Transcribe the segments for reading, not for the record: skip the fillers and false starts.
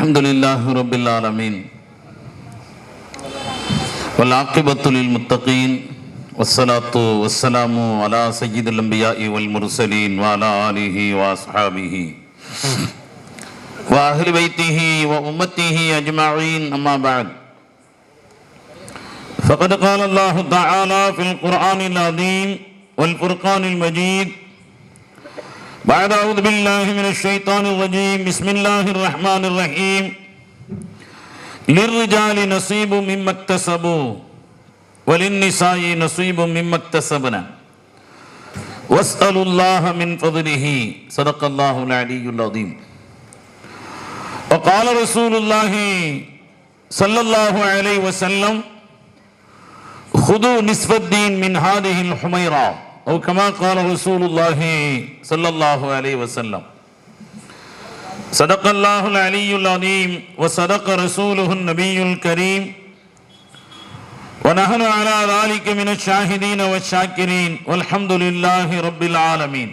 الحمدلله رب العالمين والعاقبة للمتقين والصلاة والسلام على سيد الأنبياء والمرسلين وعلى آله وأصحابه وأهل بيته وأمته أجمعين أما بعد فقد قال الله تعالى في القرآن العظيم والفرقان المجيد بعد أعوذ بالله من الشيطان الرجيم بسم الله الرحمن الرحيم للرجال نصيب مما اكتسبوا وللنساء نصيب مما اكتسبنا واسألوا الله من فضله صدق الله العلي العظيم وقال رسول الله صلى الله عليه وسلم خذوا نصف الدين من هذه الحميرة أو كما قال رسول الله صلى الله عليه وسلم صدق الله العلي العظيم وصدق رسوله النبي الكريم ونحن على ذلك من الشاهدين والشاكرين والحمد لله رب العالمين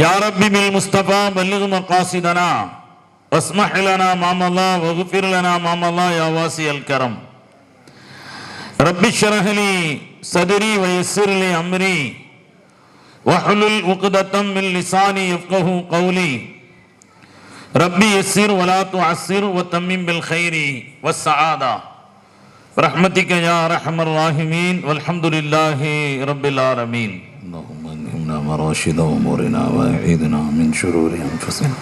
يا رب بالمصطفى بلغ مقاصدنا واسمح لنا ما مضى واغفر لنا ما مضى يا واسع الكرم رب اشرح لي صدري ويسر لي أمري واحلل عقدة من لساني يفقهوا قولي ربي يسر ولا تعسر وتمم بالخير والسعادة برحمتك يا أرحم الراحمين والحمد لله رب العالمين اللهم ألهمنا مراشد أمورنا وأعيذنا من شرور أنفسنا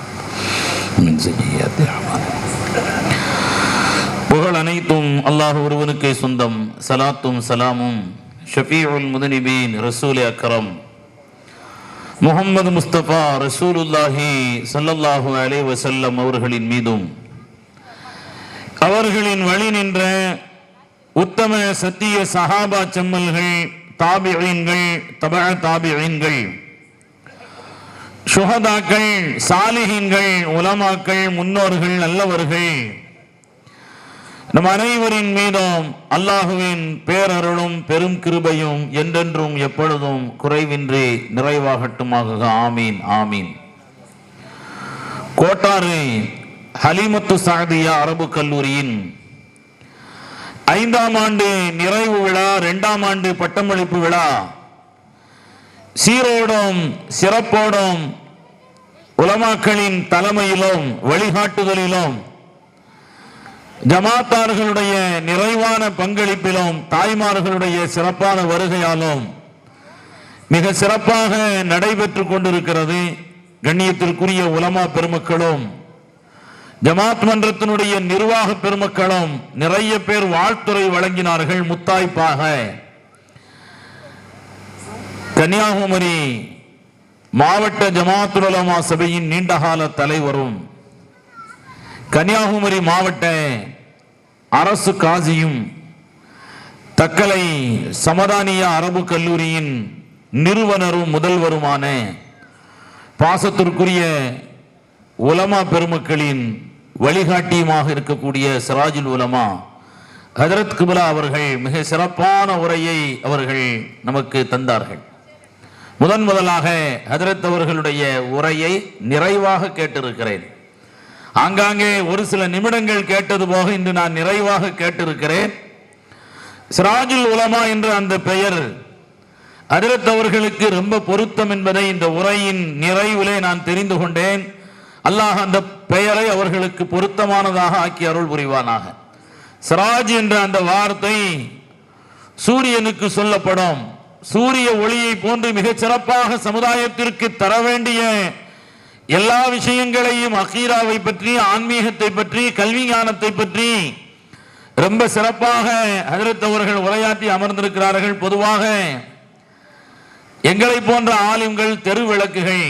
من سيئات أعمالنا புகழ் அனைத்தும் அல்லாஹ் ஒருவனுக்கே சொந்தம். சலாத்தும் சலாமும் ஷஃபீஉல் முதனிபீன் ரசூல் அக்ரம் முஹம்மது முஸ்தபா ரசூலுல்லாஹி ஸல்லல்லாஹு அலைஹி வஸல்லம் அவர்களின் மீதும் அவர்களின் வழி நின்ற உத்தம சத்திய சஹாபா செம்மல்கள், தாபிஈன்கள், தபஅ தாபிஈன்கள், ஷுஹதாக்கள், சாலிஹீன்கள், உலமாக்கள், முன்னோர்கள், நல்லவர்கள் நம் அனைவரின் மீதும் அல்லாஹுவின் பேரருளும் பெரும் கிருபையும் என்றென்றும் எப்பொழுதும் குறைவின்றி நிறைவாகட்டுமாக. ஆமீன் ஆமீன். கோட்டாறு ஹலீமத்து சாதியா அரபு கல்லூரியின் 5ஆம் ஆண்டு நிறைவு விழா, 2ஆம் ஆண்டு பட்டமளிப்பு விழா சீரோடும் சிறப்போடும் உலமாக்களின் தலைமையிலும் வழிகாட்டுதலிலும் ஜமாத்தார்களுடைய நிறைவான பங்களிப்பிலும் தாய்மார்களுடைய சிறப்பான வருகையாலும் மிக சிறப்பாக நடைபெற்று கொண்டிருக்கிறது. கண்ணியத்திற்குரிய உலமா பெருமக்களும் ஜமாத் மன்றத்தினுடைய நிர்வாக பெருமக்களும் நிறைய பேர் வாழ்த்துரை வழங்கினார்கள். முத்தாய்ப்பாக கன்னியாகுமரி மாவட்ட ஜமாத்துல் உலமா சபையின் நீண்டகால தலைவரும் கன்னியாகுமரி மாவட்ட அரசு காசியும் தக்கலை சமதானியா அரபு கல்லூரியின் நிறுவனரும் முதல்வருமான பாசத்திற்குரிய உலமா பெருமக்களின் வழிகாட்டியுமாக இருக்கக்கூடிய சிராஜுல் உலமா ஹஜரத் கிப்லா அவர்கள் மிக சிறப்பான உரையை அவர்கள் நமக்கு தந்தார்கள். முதலாக ஹஜரத் அவர்களுடைய உரையை நிறைவாக கேட்டிருக்கிறேன். ஆங்காங்கே ஒரு சில நிமிடங்கள் கேட்டது போக இன்று நான் நிறைவாக கேட்டிருக்கிறேன். சிராஜுல் உலமா என்ற அந்த பெயர் ஹஜரத் அவர்களுக்கு ரொம்ப பொருத்தம் என்பதை இந்த உரையின் நிறைவிலே நான் தெரிந்து கொண்டேன். அல்லாஹ் அந்த பெயரை அவர்களுக்கு பொருத்தமானதாக ஆக்கி அருள் புரிவானாக. சிராஜ் என்ற அந்த வார்த்தை சூரியனுக்கு சொல்லப்படும். சூரிய ஒளியை போன்று மிகச் சிறப்பாக சமுதாயத்திற்கு தர வேண்டிய எல்லா விஷயங்களையும் அகீராவை பற்றி, ஆன்மீகத்தை பற்றி, கல்வி ஞானத்தை பற்றி ரொம்ப சிறப்பாக ஹஜரத் அவர்கள் உரையாற்றி அமர்ந்திருக்கிறார்கள். பொதுவாக எங்களை போன்ற ஆலிம்கள் தெரு விளக்குகள்,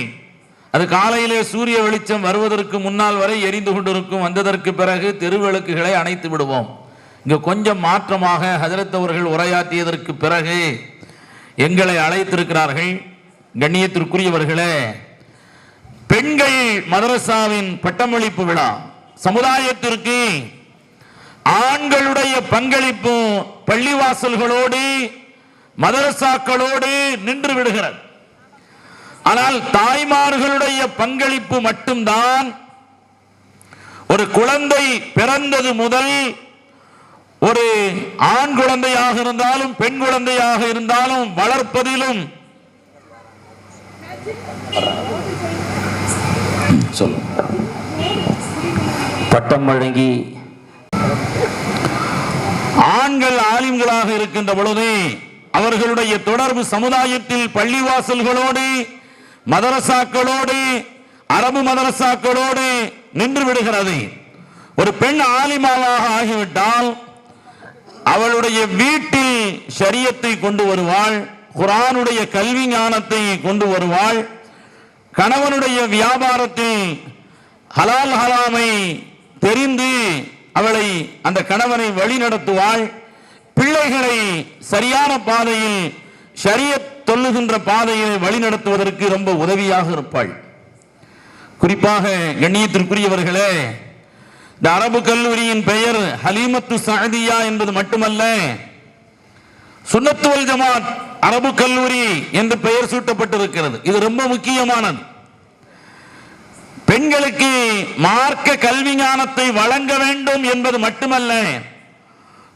அது காலையிலே சூரிய வெளிச்சம் வருவதற்கு முன்னால் வரை எரிந்து கொண்டிருக்கும். வந்ததற்கு பிறகு தெரு விளக்குகளை அணைத்து விடுவோம். இங்கு கொஞ்சம் மாற்றமாக ஹஜரத் அவர்கள் உரையாற்றியதற்கு பிறகு எங்களை அழைத்திருக்கிறார்கள். கண்ணியத்திற்குரியவர்களே, பெண்கள் மதரசாவின் பட்டமளிப்பு விழா, சமுதாயத்திற்கு ஆண்களுடைய பங்களிப்பு பள்ளிவாசல்களோடு மதரசாக்களோடு நின்று விடுகிறது. ஆனால் தாய்மார்களுடைய பங்களிப்பு மட்டும்தான் ஒரு குழந்தை பிறந்தது முதல் ஒரு ஆண் குழந்தையாக இருந்தாலும் பெண் குழந்தையாக இருந்தாலும் வளர்ப்பதிலும் பட்டம் வழங்கி ஆண்கள் ஆலிம்களாக இருக்கின்ற பொழுது அவர்களுடைய தொடர்பு சமுதாயத்தில் பள்ளிவாசல்களோடு மதரசாக்களோடு அரபு மதரசாக்களோடு நின்று விடுகிறது. ஒரு பெண் ஆலிமாவாக ஆகிவிட்டால் அவளுடைய வீட்டில் ஷரியத்தை கொண்டு வருவாள், குர்ஆனுடைய கல்வி ஞானத்தை கொண்டு வருவாள், கணவனுடைய வியாபாரத்தில் ஹலால் ஹராமை தெரிந்து அவளை அந்த கணவனை வழி நடத்துவாள், பிள்ளைகளை சரியான பாதையில் ஷரியத் சொல்லுகின்ற பாதையை வழி நடத்துவதற்கு ரொம்ப உதவியாக இருப்பாள். குறிப்பாக கண்ணியத்திற்குரியவர்களே, இந்த அரபு கல்லூரியின் பெயர் ஹலீமத்து சஅதியா என்பது மட்டுமல்ல, சுன்னத்து வல் ஜமாத் அரபு கல்லூரி என்று பெயர் சூட்டப்பட்டிருக்கிறது. இது ரொம்ப முக்கியமானது. பெண்களுக்கு மார்க்க கல்வி ஞானத்தை வழங்க வேண்டும் என்பது மட்டுமல்ல,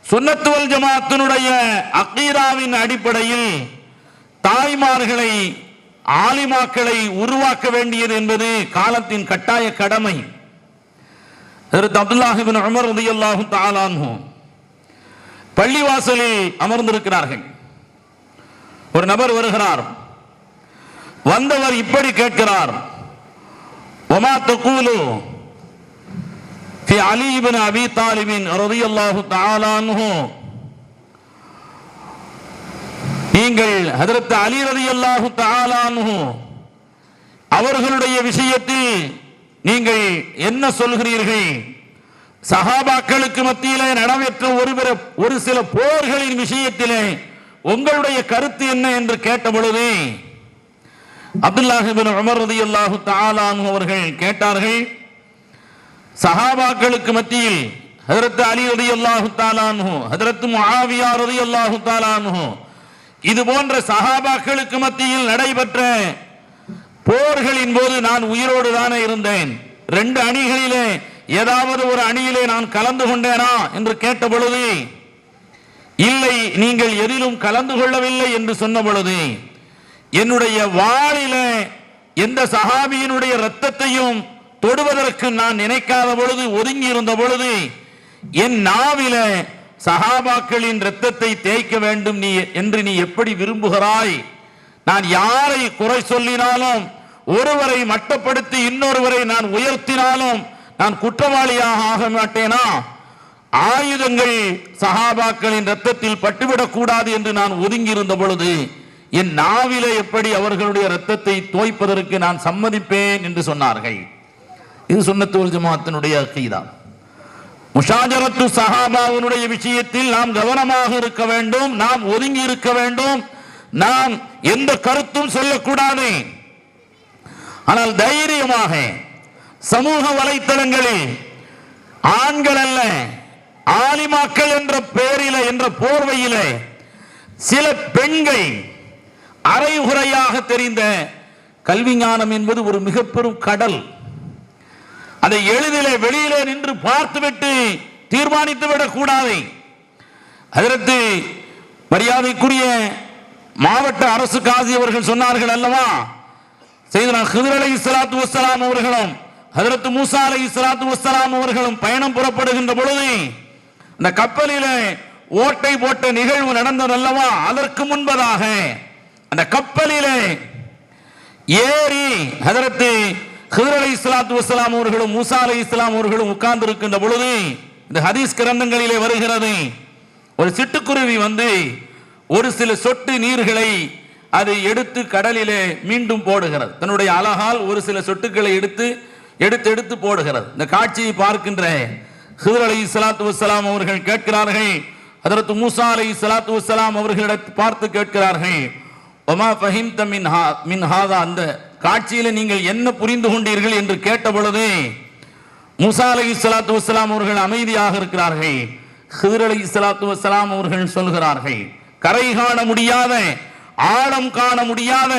சுன்னத்து வல் ஜமாத்தினுடைய அகீதாவின் அடிப்படையில் தாய்மார்களை ஆலிமாக்களை உருவாக்க வேண்டியது என்பது காலத்தின் கட்டாய கடமை. ஹஜ்ரத் அப்துல்லாஹ் இப்னு உமர் ரலியல்லாஹு தஆலா அன்ஹு பள்ளிவாசலில் அமர்ந்திருக்கிறார்கள். ஒரு நபர் வருகிறார். வந்தவர் இப்படி கேட்கிறார், வமா தகூலு ஃபி அலி இப்னு அபி தாலிப் ரலியல்லாஹு தஆலா அன்ஹு, நீங்கள் ஹஜ்ரத் அலி ரலியல்லாஹு தஆலா அன்ஹு அவர்களுடைய விஷயத்தில் நீங்கள் என்ன சொல்கிறீர்கள்? சஹாபாக்களுக்கு மத்தியிலே நடைபெற்ற ஒரு சில போர்களின் விஷயத்திலே உங்களுடைய கருத்து என்ன என்று கேட்ட பொழுது அப்துல்லாஹ் இப்னு உமர் ரலியல்லாஹு தஆலா அன்ஹு அவர்கள் கேட்டார்கள், சஹாபாக்களுக்கு மத்தியில் ஹஜ்ரத் அலி ரலியல்லாஹு தஆலா அன்ஹு, ஹஜ்ரத் முஆவியா ரலியல்லாஹு தஆலா அன்ஹு, இது போன்ற சஹாபாக்களுக்கு மத்தியில் நடைபெற்ற போர்களின் போது நான் உயிரோடு தானே இருந்தேன். ரெண்டு அணிகளிலே ஏதாவது ஒரு அணியிலே நான் கலந்து கொண்டேனா என்று கேட்ட பொழுது, இல்லை, நீங்கள் எதிலும் கலந்து கொள்ளவில்லை என்று சொன்ன பொழுது, என்னுடைய வாளிலே எந்த சஹாபியினுடைய இரத்தத்தையும் தொடுவதற்கு நான் நினைக்காத பொழுது, ஒதுங்கி இருந்த பொழுது, என் நாவிலே சஹாபாக்களின் இரத்தத்தை தேய்க்க வேண்டும் என்று நீ எப்படி விரும்புகிறாய்? நான் யாரை குறை சொல்லினாலும், ஒருவரை மட்டப்படுத்தி இன்னொருவரை நான் உயர்த்தினாலும் நான் குற்றவாளியாக ஆக மாட்டேனா? ஆயுதங்கள் சஹாபாக்களின் இரத்தத்தில் பட்டுவிடக் கூடாது என்று நான் ஒதுங்கி இருந்த பொழுது என் நாவிலே எப்படி அவர்களுடைய இரத்தத்தை தோய்ப்பதற்கு நான் சம்மதிப்பேன் என்று சொன்னார்கள். இது சுன்னத்து வல் ஜமாஅத்தினுடைய அகீதா. முஷாஜரத்து சஹாபாவுடைய விஷயத்தில் நாம் கவனமாக இருக்க வேண்டும், நாம் ஒதுங்கி இருக்க வேண்டும், நாம் எந்த கருத்தும் சொல்லக்கூடாது. ஆனால் தைரியமாக சமூக வலைத்தளங்களில் ஆண்கள் அல்ல, ஆலிமாக்கள் என்ற பெயரிலே, என்ற போர்வையிலே சில பெண்கள் அரைகுறையாக தெரிந்த கல்வி ஞானம் என்பது ஒரு மிக பெரும் கடல். அதை எளிதிலே வெளியிலே நின்று பார்த்துவிட்டு தீர்மானித்து விடக் கூடாது. ஹஜ்ரத் மரியாதைக்குரிய மாவட்ட அரசு காசி அவர்கள் சொன்னார்கள் அல்லவா, சையதுனா ஹித்ர் அலைஹிஸ்ஸலாத்து வஸ்ஸலாம் அவர்களும் ஹஜ்ரத் மூசா அலைஹிஸ்ஸலாத்து வஸ்ஸலாம் அவர்களும் பயணம் புறப்படுகின்ற பொழுது அந்த கப்பலிலே ஓட்டை போட்ட நிகழ்வு நடந்தது அல்லவா, அதற்கு முன்பதாக அந்த கப்பலிலே ஏறி ஹஜ்ரத் ஹித்ர் அலைஹிஸ்ஸலாத்து வஸ்ஸலாம் அவர்களும் மூசா அலைஹிஸ்ஸலாம் அவர்களும் உட்கார்ந்து இருக்கின்ற பொழுது இந்த ஹதீஸ் கிரந்தங்களிலே வருகிறது, ஒரு சிட்டுக்குருவி வந்து ஒரு சில சொட்டு நீர்களை அதை எடுத்து கடலிலே மீண்டும் போடுகிறது. தன்னுடைய அழகால் ஒரு சில சொட்டுக்களை எடுத்து எடுத்து போடுகிறது. இந்த காட்சியை பார்க்கின்ற ஹித்ர் அலைஹிஸ்ஸலாத்து வஸ்ஸலாம் அவர்கள் கேட்கிறார்கள், ஹஜ்ரத் மூசா அலைஹிஸ்ஸலாத்து வஸ்ஸலாம் அவர்களிடத்தை பார்த்து கேட்கிறார்கள், வமா ஃபஹிம்த மின் ஹாதா, அந்த காட்சியில நீங்கள் என்ன புரிந்து கொண்டீர்கள் என்று கேட்ட பொழுது மூசா அலைஹிஸ்ஸலாத்து வஸ்ஸலாம் அவர்கள் அமைதியாக இருக்கிறார்கள். ஹித்ர் அலைஹிஸ்ஸலாத்து வஸ்ஸலாம் அவர்கள் சொல்கிறார்கள், கரை காண முடியாத, ஆழம் காண முடியாத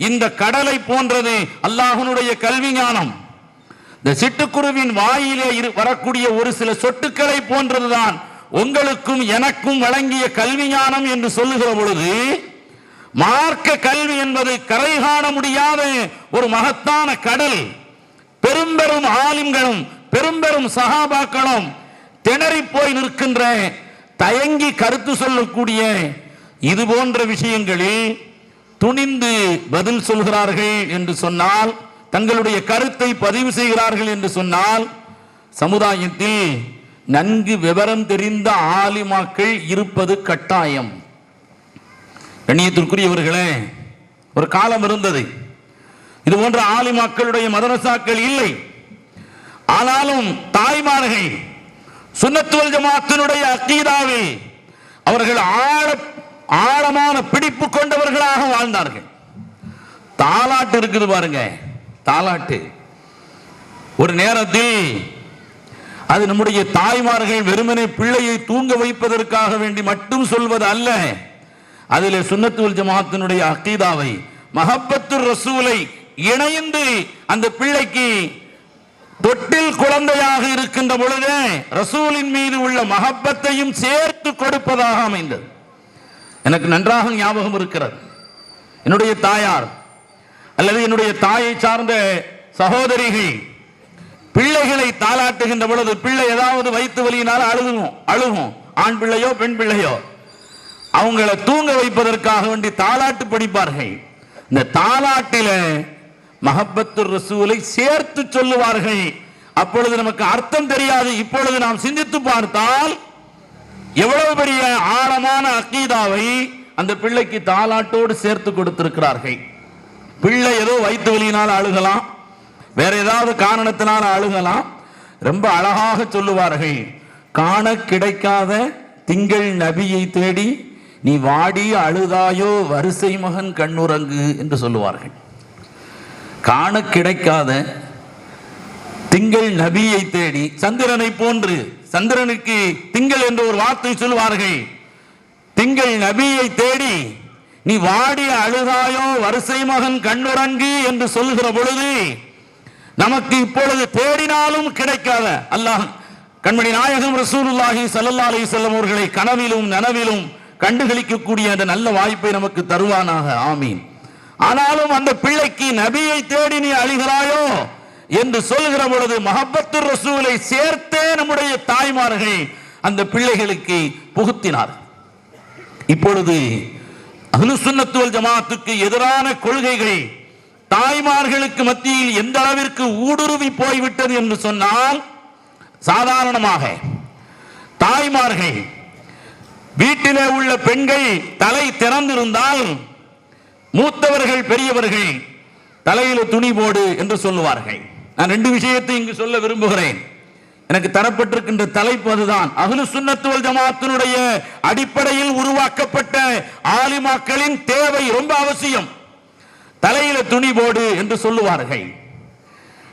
இந்த கடலை போன்றது அல்லாஹ்வுடைய கல்வி ஞானம். இந்த சிட்டுக்குருவின் வாயிலே வரக்கூடிய ஒரு சில சொட்டுக்களை போன்றதுதான் உங்களுக்கும் எனக்கும் வழங்கிய கல்வி ஞானம் என்று சொல்லுகிற பொழுது, மார்க்க கல்வி என்பது கரை காண முடியாத ஒரு மகத்தான கடல். பெரும்பெரும் ஆலிம்களும் பெரும்பெரும் சஹாபாக்களும் திணறி போய் நிற்கின்ற, தயங்கி கருத்து சொல்லக்கூடிய இது போன்ற விஷயங்களில் துணிந்து பதில் சொல்கிறார்கள் என்று சொன்னால், தங்களுடைய கருத்தை பதிவு செய்கிறார்கள் என்று சொன்னால், சமுதாயத்தில் நன்கு விவரம் தெரிந்த ஆலிமாக்கள் இருப்பது கட்டாயம். கண்ணியத்திற்குரியவர்களே, ஒரு காலம் இருந்தது, இது போன்ற ஆலிமாக்களுடைய மதரசாக்கள் இல்லை. ஆனாலும் தாய்மார்கள் சுன்னத் வல் ஜமாஅத்தினுடைய அகீதாவை அவர்கள் ஆழமான பிடிப்பு கொண்டவர்களாக வாழ்ந்தார்கள். தாலாட்டு இருக்குது பாருங்க, தாலாட்டு. ஒரு நேரத்தில் அது நம்முடைய தாய்மார்கள் வெறுமனே பிள்ளையை தூங்க வைப்பதற்காக வேண்டி மட்டும் சொல்வது அல்ல. அதிலே சுன்னத் வல் ஜமாஅத்தினுடைய அகீதாவை, மஹப்பத்துர் ரசூலை இணைந்து அந்த பிள்ளைக்கு தொட்டில் குழந்தையாக இருக்கின்ற பொழுது ரசூலின் மீது உள்ள மஹப்பத்தையும் சேர்த்து கொடுப்பதாக அமைந்தது. எனக்கு நன்றாக ஞாபகம் இருக்கிறது. என்னுடைய தாயார் அல்லது என்னுடைய தாயை சார்ந்த சகோதரிகள் பிள்ளைகளை தாலாட்டுகின்ற பொழுது, பிள்ளை ஏதாவது வயிற்று வலியினால் அழுகும், ஆண் பிள்ளையோ பெண் பிள்ளையோ, அவங்கள தூங்க வைப்பதற்காக வேண்டி தாலாட்டு படிப்பார்கள். இந்த தாலாட்டில மஹப்பத்துர் ரசூலை சேர்த்து சொல்லுவார்கள். அப்பொழுது நமக்கு அர்த்தம் தெரியாது. இப்பொழுது நாம் சிந்தித்து பார்த்தால் எவ்வளவு பெரிய ஆழமான அகீதாவை அந்த பிள்ளைக்கு தாலாட்டோடு சேர்த்து கொடுத்திருக்கிறார்கள். பிள்ளை ஏதோ வயிற்று வலியினால் அழுகலாம், வேற ஏதாவது காரணத்தினால் அழுகலாம். ரொம்ப அழகாக சொல்லுவார்கள், காண கிடைக்காத திங்கள் நபியை தேடி நீ வாடி அழுதாயோ வரிசை மகன் கண்ணுறங்கு என்று சொல்லுவார்கள். காண கிடைக்காத திங்கள் நபியை தேடி, சந்திரனை போன்று, சந்திரனுக்கு திங்கள் என்ற ஒரு வார்த்தை சொல்வார்கள். திங்கள் நபியை தேடி நீ வாடி அழுதாயோ வரிசை மகன் கண்ணுறங்கு என்று சொல்லுகிற பொழுது, நமக்கு இப்பொழுது தேடினாலும் கிடைக்காத அல்லாஹ் கண்மணி நாயகம் ரசூலுல்லாஹி ஸல்லல்லாஹு அலைஹி வஸல்லம் அவர்களை கனவிலும் நனவிலும் கண்டுகளிக்கக்கூடிய அந்த நல்ல வாய்ப்பை நமக்கு தருவானாக, ஆமீன். ஆனாலும் அந்த பிள்ளைக்கு நபியை தேடி நீ அழுகிறாயோ என்று சொல்லுகிற பொழுது மஹப்பத்துர் ரசூலை சேர்த்தே நம்முடைய தாய்மார்கள் அந்த பிள்ளைகளுக்கு புகுத்தினார். இப்பொழுது அஹ்லுஸ் சுன்னத் வல் ஜமாஅத்துக்கு எதிரான கொள்கைகள் தாய்மார்களுக்கு மத்தியில் எந்த அளவிற்கு ஊடுருவி போய்விட்டது என்று சொன்னால், சாதாரணமாக தாய்மார்கள் வீட்டிலே உள்ள பெண்கள் தலை திறந்திருந்தால் மூத்தவர்கள் பெரியவர்கள் தலையில துணி போடு என்று சொல்லுவார்கள். நான் ரெண்டு விஷயத்தை இங்கு சொல்ல விரும்புகிறேன். எனக்கு தரப்பட்டிருக்கின்ற தலைப்பு அதுதான். அஹ்லுஸ் சுன்னத் வல் ஜமாஅத்தினுடைய அடிப்படையில் உருவாக்கப்பட்ட ஆலிமாக்களின் தேவை ரொம்ப அவசியம். தலையில துணி போடு என்று சொல்லுவார்கள்.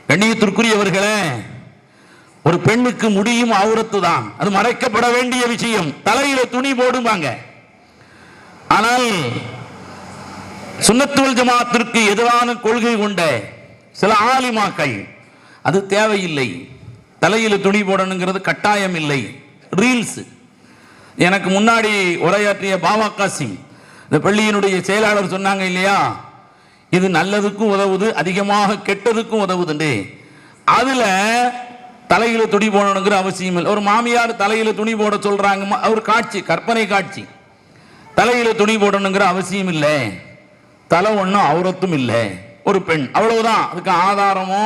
கண்ணியத்திற்குரியவர்களே, ஒரு பெண்ணுக்கு முடியும் அவுரத்து தான், அது மறைக்கப்பட வேண்டிய விஷயம். தலையில துணி போடுவாங்க. ஆனால் சுன்னத் வல் ஜமாஅத்திற்கு எதிரான கொள்கை கொண்ட சில ஆலிமாக்கள் அது தேவையில்லை, தலையில துணி போடணுங்கிறது கட்டாயம் இல்லை. ரீல்ஸ். எனக்கு முன்னாடி உரையாற்றிய பாபா காசிம், இந்த பள்ளியினுடைய செயலாளர் சொன்னாங்க இல்லையா, இது நல்லதுக்கும் உதவுது, அதிகமாக கெட்டதுக்கும் உதவுதுண்டு. அதுல தலையில துணி போடணுங்கிற அவசியம் இல்லை. ஒரு மாமியார் தலையில துணி போட சொல்றாங்க, ஒரு காட்சி, கற்பனை காட்சி. தலையில துணி போடணுங்கிற அவசியம் இல்லை, தலை ஒன்றும் அவுரத்தும் இல்லை, ஒரு பெண், அவ்வளவுதான். அதுக்கு ஆதாரமோ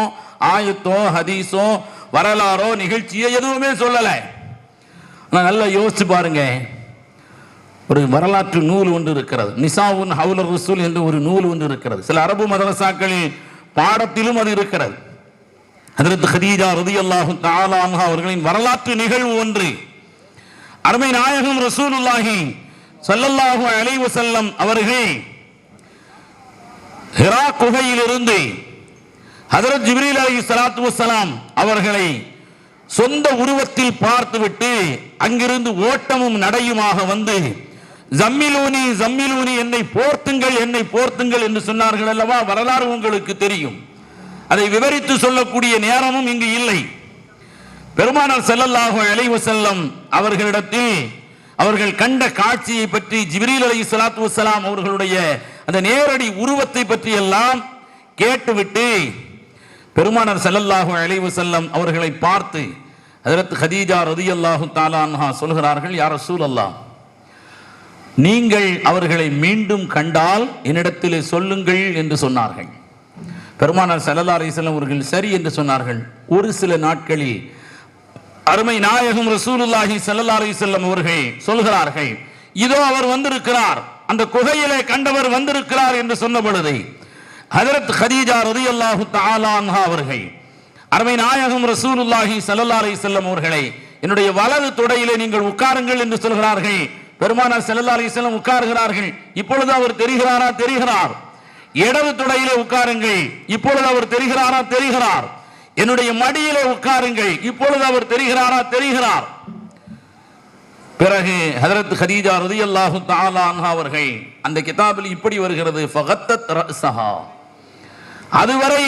ஆயத்தோ ஹதீஸோ வரலாறோ நிகழ்ச்சியோ எதுவுமே சொல்லலை. நல்லா யோசிச்சு பாருங்க. ஒரு வரலாற்று நூல் ஒன்று இருக்கிறது, நிசாவுன் ஹவுலர் ரசூல் என்று ஒரு நூல் ஒன்று இருக்கிறது. சில அரபு மதரசாக்களில் பாடத்திலும் அது இருக்கிறது. ஹஜ்ரத் கதீஜா ரலியல்லாஹு தஆலா அன்ஹா அவர்களின் வரலாற்று நிகழ்வு ஒன்று. அருமை நாயகம் ரசூலுல்லாஹி ஸல்லல்லாஹு அலைஹி வஸல்லம் அவர்கள் ஹிரா குகையிலிருந்து ஹஜ்ரத் ஜிப்ரீல் அலைஹிஸ்ஸலாத்து வஸ்ஸலாம் அவர்களை சொந்த உருவத்தில் பார்த்துவிட்டு அங்கிருந்து ஓட்டமும் நடையுமாக வந்து ஜம்மிலூனி ஜம்மிலூனி, என்னை போர்த்துங்கள் என்னை போர்த்துங்கள் என்று சொன்னார்கள் அல்லவா, வரலாறு உங்களுக்கு தெரியும். அதை விவரித்து சொல்லக்கூடிய நேரமும் இங்கு இல்லை. பெருமானார் ஸல்லல்லாஹு அலைஹி வஸல்லம் அவர்களிடத்தில் அவர்கள் கண்ட காட்சியை பற்றி, ஜிப்ரீல் அலைஹிஸ்ஸலாத்து வஸ்ஸலாம் அவர்களுடைய அந்த நேரடி உருவத்தை பற்றி எல்லாம் கேட்டுவிட்டு பெருமானார் ஸல்லல்லாஹு அலைஹி வஸல்லம் அவர்களை பார்த்து ஹஜ்ரத் கதீஜா ரலியல்லாஹு தஆலா அன்ஹா சொல்கிறார்கள், யா ரசூலல்லாஹ், நீங்கள் அவர்களை மீண்டும் கண்டால் என்னிடத்திலே சொல்லுங்கள் என்று சொன்னார்கள். பெருமானார் ஸல்லல்லாஹு அலைஹி வஸல்லம் அவர்கள் சரி என்று சொன்னார்கள். ஒரு சில நாட்களில் அருமை நாயகம் ரசூலுல்லாஹி ஸல்லல்லாஹு அலைஹி வஸல்லம் அவர்கள் சொல்கிறார்கள், இதோ அவர் வந்திருக்கிறார், அந்த குகையிலே கண்டவர் வந்திருக்கிறார் என்று சொன்ன பொழுது ஹஜ்ரத் கதீஜா ரலியல்லாஹு தஆலா அன்ஹா அவர்கள் அருமை நாயகம் ரசூலுல்லாஹி ஸல்லல்லாஹு அலைஹி வஸல்லம் அவர்களை என்னுடைய வலது தொடையிலே நீங்கள் உட்காருங்கள் என்று சொல்கிறார்கள். பெருமானார் ஸல்லல்லாஹு அலைஹி வஸல்லம் உட்காருகிறார்கள். இப்பொழுது அவர் தெரிகிறாரா? தெரிகிறார். இடது தொடையிலே உட்காருங்கள், இப்பொழுது அவர் தெரிகிறாரா? தெரிகிறார். என்னுடைய மடியிலே உட்காருங்கள், இப்பொழுது அவர் தெரிகிறாரா? தெரிகிறார். பிறகு ஹஜ்ரத் கதீஜா ரலியல்லாஹு தஆலா அன்ஹா அவர்கள் அந்த கிதாபில் இப்படி வருகிறது, ஃபகத்தத் ரஸஹா, அதுவரை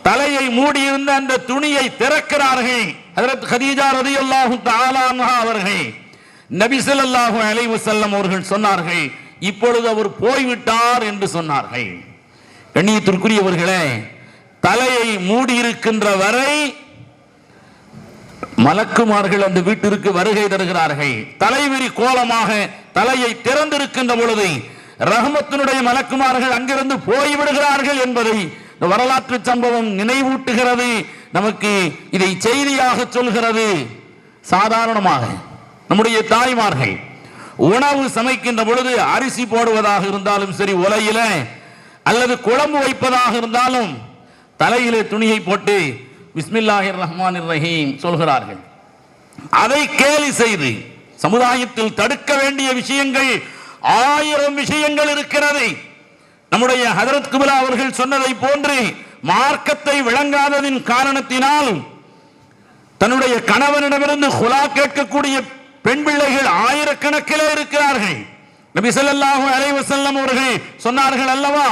தலையை மூடியிருந்த அந்த துணியை திறக்கிறார்கள். ஹஜ்ரத் கதீஜா ரலியல்லாஹு தஆலா அன்ஹா அவர்கள் நபி ஸல்லல்லாஹு அலைஹி வஸல்லம் அவர்கள் சொன்னார்கள், இப்பொழுது அவர் போய்விட்டார் என்று சொன்னார்கள். கண்ணியத்திற்குரியவர்களே, தலையை மூடியிருக்கின்ற வரை மலக்குமார்கள் அந்த வீட்டிற்கு வருகை தருகிறார்கள். தலைவிரி கோலமாக தலையை திறந்திருக்கின்ற பொழுது ரஹ்மத்தினுடைய மலக்குமார்கள் அங்கிருந்து போய்விடுகிறார்கள் என்பதை வரலாற்று சம்பவம் நினைவூட்டுகிறது. நமக்கு இதை செய்தியாக சொல்கிறது. சாதாரணமாக நம்முடைய தாய்மார்கள் உணவு சமைக்கின்ற பொழுது அரிசி போடுவதாக இருந்தாலும் சரி, உலையில அல்லது குழம்பு வைப்பதாக இருந்தாலும் தலையிலே துணியை போட்டு பிஸ்மில்லாஹிர் ரஹ்மானிர் ரஹீம் சொல்கிறார்கள். அதை கேலி செய்து சமுதாயத்தில் தடுக்க வேண்டிய விஷயங்கள் 1000 விஷயங்கள் இருக்கிறது. நம்முடைய ஹஜ்ரத் குப்லா அவர்கள் சொன்னதை போன்று மார்க்கத்தை விளங்காததின் காரணத்தினால் தன்னுடைய கணவனிடமிருந்து குலா கேட்கக்கூடிய பெண் பிள்ளைகள் ஆயிரக்கணக்கிலே இருக்கிறார்கள். நபி ஸல்லல்லாஹு அலைஹி வஸல்லம் அவர்கள் சொன்னார்கள் அல்லவா,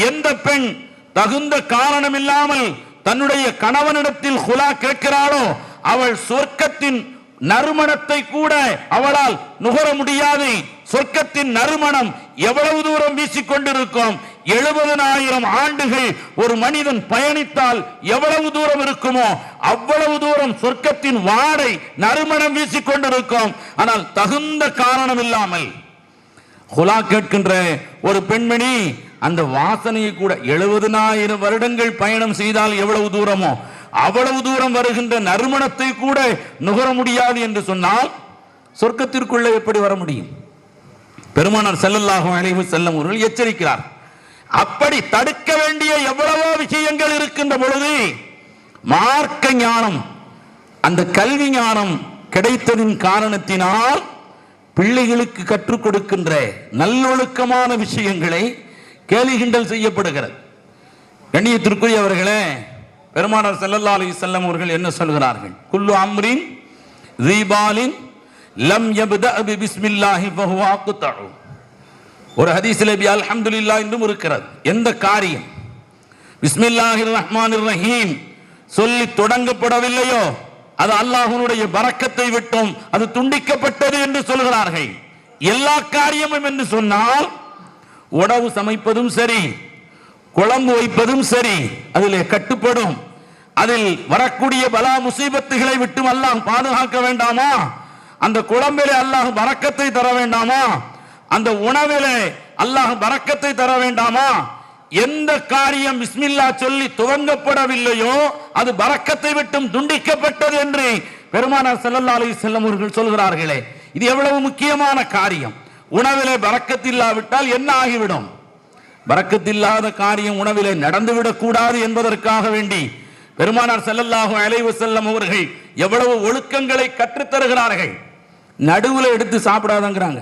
எந்த பெண் தகுந்த காரணம் இல்லாமல் தன்னுடைய கணவனிடத்தில் குலா கேட்கிறாளோ அவள் சொர்க்கத்தின் நறுமணத்தை கூட அவளால் நுகர முடியாது. சொர்க்கத்தின் நறுமணம் எவ்வளவு தூரம் வீசிக்கொண்டிருக்கும்? 70,000 ஆண்டுகள் ஒரு மனிதன் பயணித்தால் எவ்வளவு தூரம் இருக்குமோ அவ்வளவு தூரம் சொர்க்கத்தின் வாடை நறுமணம் வீசிக்கொண்டிருக்கும். ஆனால் தகுந்த காரணம் இல்லாமல் குலா கேட்கின்ற ஒரு பெண்மணி அந்த வாசனையை கூட 70,000 வருடங்கள் பயணம் செய்தால் எவ்வளவு தூரமோ அவ்வளவு தூரம் வருகின்ற நறுமணத்தை கூட நுகர முடியாது என்று சொன்னால் சொர்க்கத்திற்குள்ளே எப்படி வர முடியும்? பெருமானார் ஸல்லல்லாஹு அலைஹி வஸல்லம் அவர்கள் எச்சரிக்கிறார். அப்படி தடுக்க வேண்டிய எவ்வளவோ விஷயங்கள் இருக்கின்ற பொழுது மார்க்க ஞானம், அந்த கல்வி ஞானம் கிடைத்ததின் காரணத்தினால் பிள்ளைகளுக்கு கற்றுக் கொடுக்கின்ற நல்லொழுக்கமான விஷயங்களை கேலி கிண்டல் செய்யப்படுகிறது. கண்ணியத்திற்குரியவர்களே, பெருமானார் ஸல்லல்லாஹு அலைஹி வஸல்லம் அவர்கள் என்ன சொல்கிறார்கள்? குல்லு அம்ரின் ஸீபாலின் லம் யப்தா பிஸ்மில்லாஹி ஃபஹுவ அக்தஉ. ஒரு ஹதீஸிலே பி அல்ஹம்துலில்லாஹ் என்றும் இருக்கிறது. எந்த காரியம் பிஸ்மில்லாஹிர் ரஹ்மானிர் ரஹீம் சொல்லி தொடங்கப்படவில்லையோ அது அல்லாஹ்வுடைய பரக்கத்தை விட்டும் அது துண்டிக்கப்பட்டது என்று சொல்கிறார்கள். எல்லா காரியமும் என்று சொன்னால் உணவு சமைப்பதும் சரி, குழம்பு வைப்பதும் சரி, அதிலே கட்டுப்படும். அதில் வரக்கூடிய பலா முசீபத்துகளை விட்டு அல்லாஹ் பாதுகாக்க வேண்டாமா? அந்த குழம்பிலே அல்லாஹ் பரக்கத்தை தர வேண்டாமா? அந்த உணவிலே அல்லாஹ் பரக்கத்தை தர வேண்டாமா? எந்த காரியம் பிஸ்மில்லா சொல்லி துவங்கப்படவில்லையோ அது பரக்கத்தை விட்டும் துண்டிக்கப்பட்டது என்று பெருமானார் ஸல்லல்லாஹு அலைஹி வஸல்லம் அவர்கள் சொல்கிறார்களே, இது எவ்வளவு முக்கியமான காரியம். உணவிலே பரக்கத்தில்லாவிட்டால் என்ன ஆகிவிடும்? பரக்கத்தில்லாத காரியம் உணவிலே நடந்துவிடக் கூடாது என்பதற்காக வேண்டி பெருமானார் ஸல்லல்லாஹு அலைஹி வஸல்லம் அவர்கள் எவ்வளவு ஒழுக்கங்களை கற்றுத் தருகிறார்கள். நடுவுல எடுத்து சாப்பிடாதங்கிறாங்க,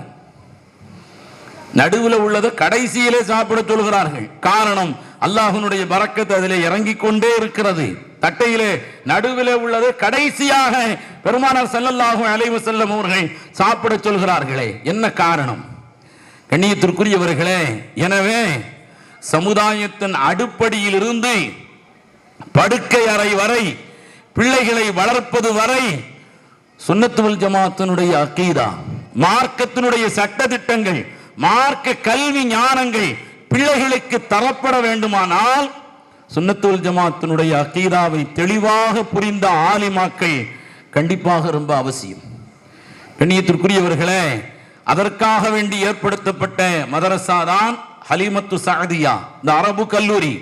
நடுவுல உள்ளதை கடைசியிலே சாப்பிட சொல்கிறார்கள். காரணம், அல்லாஹ்வுடைய பரக்கத் அதிலே இறங்கிக் கொண்டே இருக்கிறது. தட்டையிலே நடுவிலே உள்ளது கடைசியாக பெருமானார் ஸல்லல்லாஹு அலைஹி வஸல்லம் அவர்கள் சாப்பிட சொல்கிறார்களே, என்ன காரணம்? கண்ணியத்திற்குரியவர்களே, எனவே சமுதாயத்தின் அடிப்படையில் இருந்து படுக்கை அறை வரை, பிள்ளைகளை வளர்ப்பது வரை சுன்னத் வல் ஜமாஅத்தினுடைய அகீதா, மார்க்கத்தினுடைய சட்ட திட்டங்கள், மார்க்க கல்வி ஞானங்கள் பிள்ளைகளுக்கு தரப்பட வேண்டுமானால் சுன்னத் வல் ஜமாஅத்தினுடைய அகீதாவை தெளிவாக புரிந்த ஆலிமாக்கள் கண்டிப்பாக ரொம்ப அவசியம். கண்ணியத்திற்குரியவர்களே, அதற்காக வேண்டி ஏற்படுத்தப்பட்ட மதரசா தான் ஹலீமத்து சஅதியா, இந்த அரபு கல்லூரி.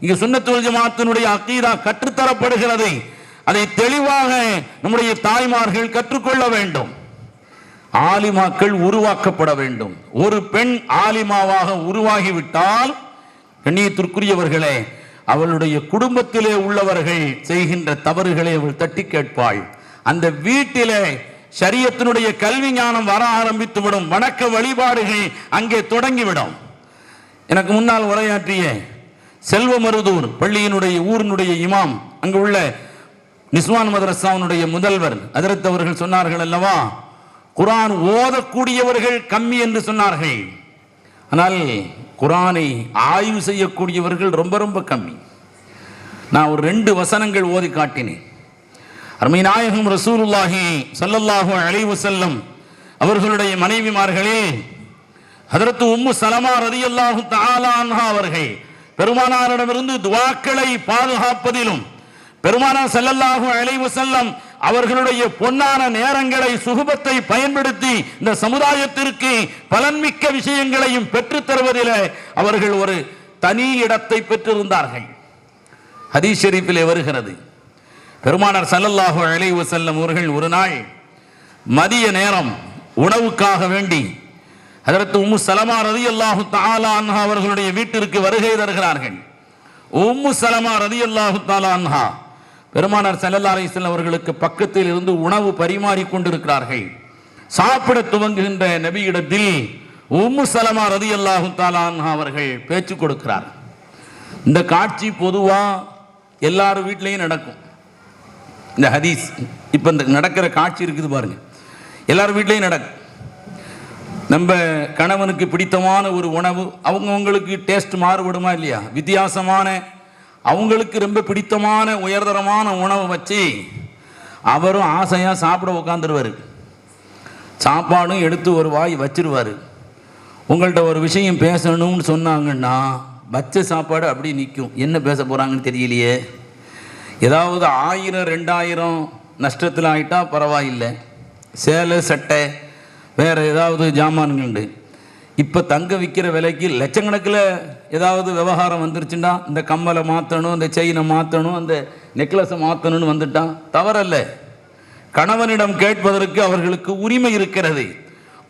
இங்கு சுன்னத் வல் ஜமாஅத்தினுடைய அகீதா கற்றுத்தரப்படுகிறது. அதை தெளிவாக நம்முடைய தாய்மார்கள் கற்றுக்கொள்ள வேண்டும். ஆலிமாக்கள் உருவாக்கப்பட வேண்டும். ஒரு பெண் ஆலிமாவாக உருவாகிவிட்டால் கண்ணியத்திற்குரியவர்களே, அவளுடைய குடும்பத்திலே உள்ளவர்கள் செய்கின்ற தவறுகளை அவள் தட்டி கேட்பாள். அந்த வீட்டிலே ஷரியத்தினுடைய கல்வி ஞானம் வர ஆரம்பித்து விடும். வணக்க வழிபாடுகள் அங்கே தொடங்கிவிடும். எனக்கு முன்னால் உரையாற்றிய செல்வமருதூர் பள்ளியினுடைய ஊரினுடைய இமாம், அங்கு உள்ள நிஸ்வான் மதரசாவுடைய முதல்வர் ஹஜ்ரத் அவர்கள் சொன்னார்கள் அல்லவா, குர்ஆன் ஓதக்கூடியவர்கள் கம்மி என்று சொன்னார்கள். ஆனால் குர்ஆனை ஆய்வு செய்யக்கூடியவர்கள் ரொம்ப ரொம்ப கம்மி. நான் ஒரு 2 வசனங்கள் ஓதி காட்டினேன். அருமை நாயகம் ரசூலுல்லாஹி ஸல்லல்லாஹு அலைஹி வஸல்லம் அவர்களுடைய மனைவிமார்களே, ஹஜ்ரத் உம்மு சலமா ரலியல்லாஹு தஆலா அன்ஹா அவர்கள் பெருமானாரிடமிருந்து துஆக்களை பாதுகாப்பதிலும், பெருமானார் ஸல்லல்லாஹு அலைஹி வஸல்லம் அவர்களுடைய பொன்னான நேரங்களை, சுகுபத்தை பயன்படுத்தி இந்த சமுதாயத்திற்கு பலன்மிக்க விஷயங்களையும் பெற்றுத் தருவதில் அவர்கள் ஒரு தனி இடத்தை பெற்றிருந்தார்கள். ஹதீஸ் ஷரீஃபிலே வருகிறது, பெருமானார் ஸல்லல்லாஹு அலைஹி வஸல்லம் அவர்கள் ஒரு நாள் மதிய நேரம் உணவுக்காக வேண்டி ஹஜ்ரத் உம்மு சலமா ரலியல்லாஹு தஆலா அன்ஹா அவர்களுடைய வீட்டிற்கு வருகை தருகிறார்கள். உம்மு சலமா ரலியல்லாஹு தஆலா அன்ஹா பெருமானார் ஸல்லல்லாஹு அலைஹி வஸல்லம் அவர்களுக்கு பக்கத்தில் இருந்து உணவு பரிமாறி கொண்டிருக்கிறார்கள். சாப்பிட துவங்குகின்ற நபியிடத்தில் உம்மு சலமா ரலியல்லாஹு தஆலா அன்ஹா அவர்கள் பேச்சு கொடுக்கிறார். இந்த காட்சி பொதுவா எல்லார் வீட்லையும் நடக்கும். இந்த ஹதீஸ் இப்ப இந்த நடக்கிற காட்சி இருக்குது பாருங்க, எல்லார் வீட்லையும் நடக்கும். நம்ம கணவனுக்கு பிடித்தமான ஒரு உணவு, அவங்கவுங்களுக்கு டேஸ்ட் மாறுபடுமா இல்லையா, வித்தியாசமான அவங்களுக்கு ரொம்ப பிடித்தமான உயர்தரமான உணவை வச்சு அவரும் ஆசையாக சாப்பிட உட்காந்துருவார். சாப்பாடும் எடுத்து ஒரு வாய் வச்சிருவார். உங்கள்கிட்ட ஒரு விஷயம் பேசணும்னு சொன்னாங்கன்னா வச்ச சாப்பாடு அப்படி நிற்கும். என்ன பேச போகிறாங்கன்னு தெரியலையே. ஏதாவது 1000 2000 நஷ்டத்தில் ஆகிட்டா பரவாயில்லை, சேலை சட்டை வேறு ஏதாவது ஜாமான்கள். இப்போ தங்க விற்கிற விலைக்கு லட்சக்கணக்கில் ஏதாவது விவகாரம் வந்துருச்சுன்னா இந்த கம்மலை மாற்றணும், இந்த செயினை மாற்றணும், அந்த நெக்லஸை மாற்றணும்னு வந்துட்டான். தவறல்ல, கணவனிடம் கேட்பதற்கு அவர்களுக்கு உரிமை இருக்கிறது,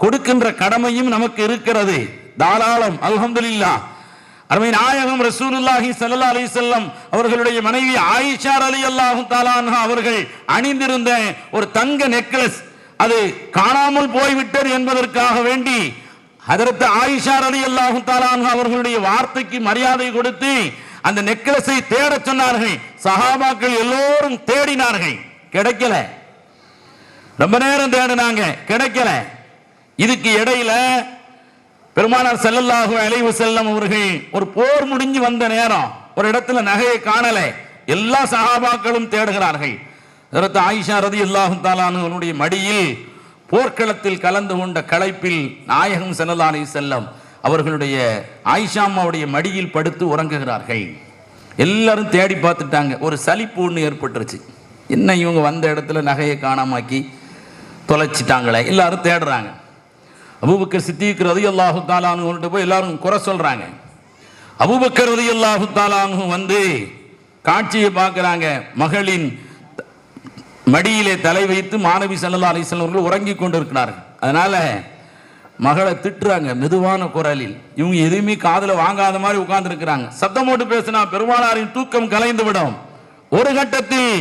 கொடுக்கின்ற கடமையும் நமக்கு இருக்கிறது, தாராளம். அல்ஹம்துலில்லாஹ். அருமை நாயகம் ரசூலுல்லாஹி ஸல்லல்லாஹு அலைஹி வஸல்லம் அவர்களுடைய மனைவி ஆயிஷா ரலியல்லாஹு தஆலா அன்ஹா அவர்கள் அணிந்திருந்த ஒரு தங்க நெக்லஸ் அது காணாமல் போய்விட்டது என்பதற்காக வேண்டி ஹஜ்ரத் ஆயிஷா ரலியல்லாஹு தஆலா அன்ஹா அவர்களுடைய வார்த்தைக்கு மரியாதை கொடுத்து அந்த நெக்லஸை தேட சொன்னார்கள். சஹாபாக்கள் எல்லோரும் தேடினார்கள், கிடைக்கல. ரொம்ப நேரம் தேடினாங்க, கிடைக்கல. இதுக்கு இடையில பெருமானார் ஸல்லல்லாஹு அலைஹி வஸல்லம் அவர்கள் ஒரு போர் முடிஞ்சு வந்த நேரம் ஒரு இடத்துல நகையை காணல. எல்லா சஹாபாக்களும் தேடுகிறார்கள். ஹஜ்ரத் ஆயிஷா ரலியல்லாஹு தஆலா அன்ஹாவுடைய மடியில் போர்க்களத்தில் கலந்து கொண்ட களைப்பில் நாயகம் ஸல்லல்லாஹு அலைஹி வஸல்லம் அவர்களுடைய ஆயிஷா அம்மாவுடைய மடியில் படுத்து உறங்குகிறார்கள். எல்லாரும் தேடி பார்த்துட்டாங்க. ஒரு சலிப்பு ஒன்று ஏற்பட்டுருச்சு. என்ன இவங்க வந்த இடத்துல நகையை காணாமாக்கி தொலைச்சிட்டாங்களே, எல்லாரும் தேடுறாங்க. அபூபக்கர் சித்தீக் ரலியல்லாஹு தஆலா அன்ஹுவிட்ட போய் எல்லாரும் குறை சொல்றாங்க. அபூபக்கர் ரலியல்லாஹு தஆலா அன்ஹு வந்து காட்சியை பார்க்குறாங்க. மகளின் மடியிலே தலை வைத்து மாணவி ஸல்லல்லாஹு அலைஹி வஸல்லம் அவர்கள் உறங்கி கொண்டிருக்கிறார்கள். அதனால மகளை திட்டுறாங்க மெதுவான குரலில். இவங்க எதுவுமே காதில் வாங்காத மாதிரி உட்கார்ந்து இருக்கிறாங்க. சத்தம் போட்டு பேசினா பெருமானாரின் தூக்கம் கலைந்து விடும். ஒரு கட்டத்தில்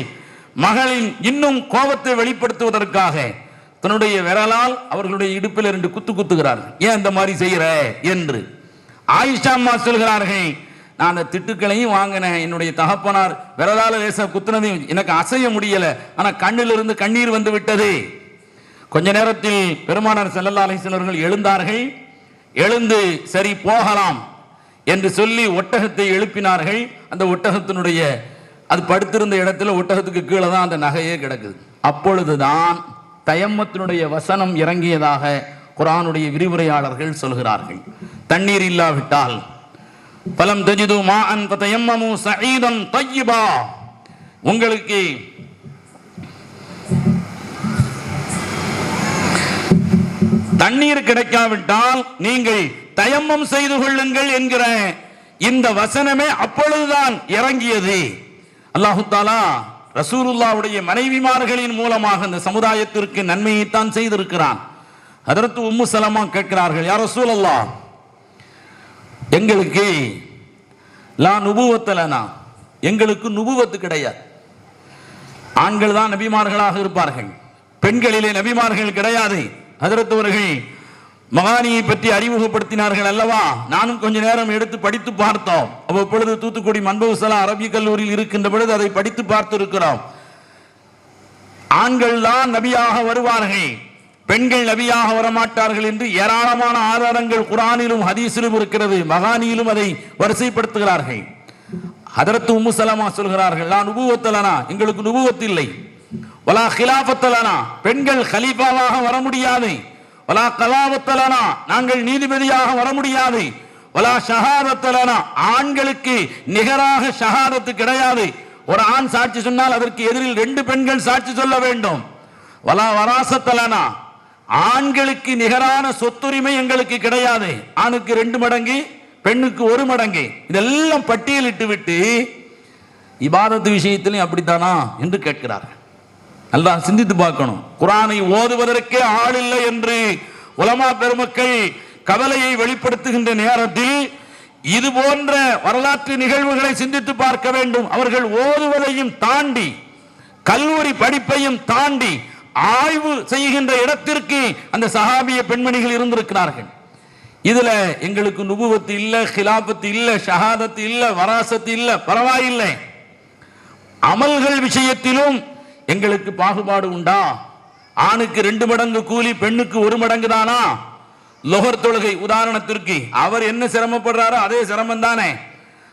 மகளின் இன்னும் கோபத்தை வெளிப்படுத்துவதற்காக தன்னுடைய விரலால் அவர்களுடைய இடுப்பில் 2 குத்து குத்துகிறார்கள். ஏன் இந்த மாதிரி செய்யற என்று. ஆயிஷா அம்மா சொல்கிறார்கள், நான் அந்த திட்டுக்களையும் வாங்கினேன், என்னுடைய தகப்பனார் விரலால லேசா குத்துனதையும் எனக்கு அசைய முடியல, ஆனா கண்ணிலிருந்து கண்ணீர் வந்து விட்டது. கொஞ்ச நேரத்தில் பெருமானார் ஸல்லல்லாஹு அலைஹி வஸல்லம் அவர்கள் எழுந்தார்கள். எழுந்து சரி போகலாம் என்று சொல்லி ஒட்டகத்தை எழுப்பினார்கள். அந்த ஒட்டகத்தினுடைய அது படுத்திருந்த இடத்துல ஒட்டகத்துக்கு கீழே தான் அந்த நகையே கிடக்குது. அப்பொழுதுதான் தயம்மத்தினுடைய வசனம் இறங்கியதாக குர்ஆனுடைய விரிவுரையாளர்கள் சொல்கிறார்கள். தண்ணீர் இல்லாவிட்டால் பலம் தஜிது மாஅன் ஃபதயம்மமு ஸஈதன் தய்யிபா, உங்களுக்கு தண்ணீர் கிடைக்காவிட்டால் நீங்கள் தயம்மம் செய்து கொள்ளுங்கள் என்கிற இந்த வசனமே அப்பொழுதுதான் இறங்கியது. அல்லாஹு தஆலா ரசூலுல்லாஹ்வுடைய மனைவிமார்களின் மூலமாக இந்த சமுதாயத்திற்கு நன்மையைத்தான் செய்திருக்கிறான். ஹதரத் உம்மு சலமா கேட்கிறார்கள், யா ரசூலல்லாஹ், எங்களுக்கு லா நுபுவத்த லனா, எங்களுக்கு நுபுவத்து கிடையாது. ஆண்கள் தான் நபிமார்களாக இருப்பார்கள், பெண்களிலே நபிமார்கள் கிடையாது. ஹதரத் அவர்கள் மகானியை பற்றி அறிமுகப்படுத்தினார்கள் அல்லவா, நானும் கொஞ்ச நேரம் எடுத்து படித்து பார்த்தோம். அவ்வப்பொழுது தூத்துக்குடி மன்பவுசலா அரபிக் கல்லூரியில் இருக்கின்ற பொழுது அதை படித்து பார்த்து இருக்கிறோம். ஆண்கள் தான் நபியாக வருவார்கள், பெண்கள் நபியாக வரமாட்டார்கள் என்று ஏராளமான ஆதாரங்கள் குர்ஆனிலும் ஹதீஸிலும் இருக்கிறது. மகானியிலும் அதை வரிசைப்படுத்துகிறார்கள். ஹதரத் உம்மு சலமா சொல்கிறார்கள், லா நுபுவத்த லனா, எங்களுக்கு நுபுவத் இல்லை. வலா கிலாஃபத்த லனா, பெண்கள் கலீஃபாவாக வர முடியாது. வலா கலாவத்த லனா, நாங்கள் நீதிபதியாக வர முடியாது. வலா ஷஹாதத்த லனா, ஆண்களுக்கு நிகராக ஷஹாதத்து கிடையாது. ஒரு ஆண் சாட்சி சொன்னால் அதற்கு எதிரில் 2 பெண்கள் சாட்சி சொல்ல வேண்டும். வலா வராசத்த லனா, ஆண்களுக்கு நிகரான சொத்துரிமை எங்களுக்கு கிடையாது. ஆணுக்கு 2 மடங்கு, பெண்ணுக்கு 1 மடங்கு. இதெல்லாம் பட்டியலிட்டு விட்டு இபாதத்து விஷயத்திலும் அப்படித்தானா என்று கேட்கிறார்கள். நல்லா சிந்தித்து பார்க்கணும். குர்ஆனை ஓதுவதற்கே ஆள் இல்லை என்று உலமா பெருமக்கள் கவலையை வெளிப்படுத்துகின்ற நேரத்தில் இது போன்ற வரலாற்று நிகழ்வுகளை சிந்தித்து பார்க்க வேண்டும். அவர்கள் ஓதுவதையும் தாண்டி, கல்லூரி படிப்பையும் தாண்டி ஆய்வு செய்கின்ற இடத்திற்கு அந்த சஹாபிய பெண்மணிகள் இருந்திருக்கிறார்கள். இதுல எங்களுக்கு நுபுவத்து இல்ல, கிலாபத்து இல்ல, ஷஹாதத்து இல்ல, வராசத்து இல்ல, பரவாயில்லை. அமல்கள் விஷயத்திலும் எங்களுக்கு பாகுபாடு உண்டா? ஆணுக்கு 2 மடங்கு கூலி, பெண்ணுக்கு 1 மடங்கு தானா? லொஹர் தொழுகை உதாரணத்திற்கு அவர் என்ன சிரமப்படுறாரோ அதே சிரமம் தானே.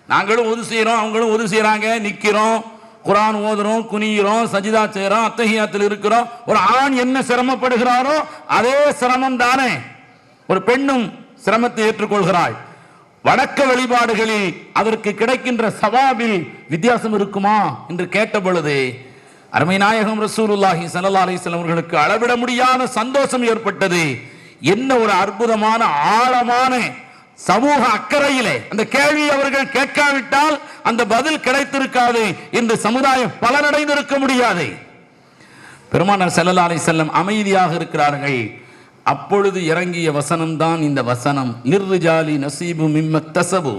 நாங்களும் ஒது செய்யறோம், அவங்களும் ஒது செய்யறாங்க, நிக்கிறோம், குர்ஆன் ஓதுறோம், குனிகிறோம், சஜிதா செய்யறோம், அத்தஹியாத்தில் இருக்கிறோம். ஒரு ஆண் என்ன சிரமப்படுகிறாரோ அதே சிரமம் தானே. ஒரு பெண்ணும் சிரமத்தை ஏற்றுக்கொள்கிறாள். வணக்க வழிபாடுகளில் அதற்கு கிடைக்கின்ற சவாபில் வித்தியாசம் இருக்குமா என்று கேட்ட பொழுது அருமை நாயகம் ரசூலுல்லாஹி ஸல்லல்லாஹு அலைஹி வஸல்லம் அவர்களுக்கு அளவிட முடியாத சந்தோஷம் ஏற்பட்டது. என்ன ஒரு அற்புதமான ஆழமான சமூக அக்கறையிலே அந்த கேள்வி அவர்கள் கேட்காவிட்டால் அந்த பதில் கிடைத்திருக்காது. இந்த சமுதாயம் பலனடைந்திருக்க முடியாது. பெருமானார் ஸல்லல்லாஹு அலைஹி வஸல்லம் அமைதியாக இருக்கிறார்கள். அப்பொழுது இறங்கிய வசனம் தான் இந்த வசனம், லிர்ரிஜாலி நஸீபு மிம்மக்தஸபு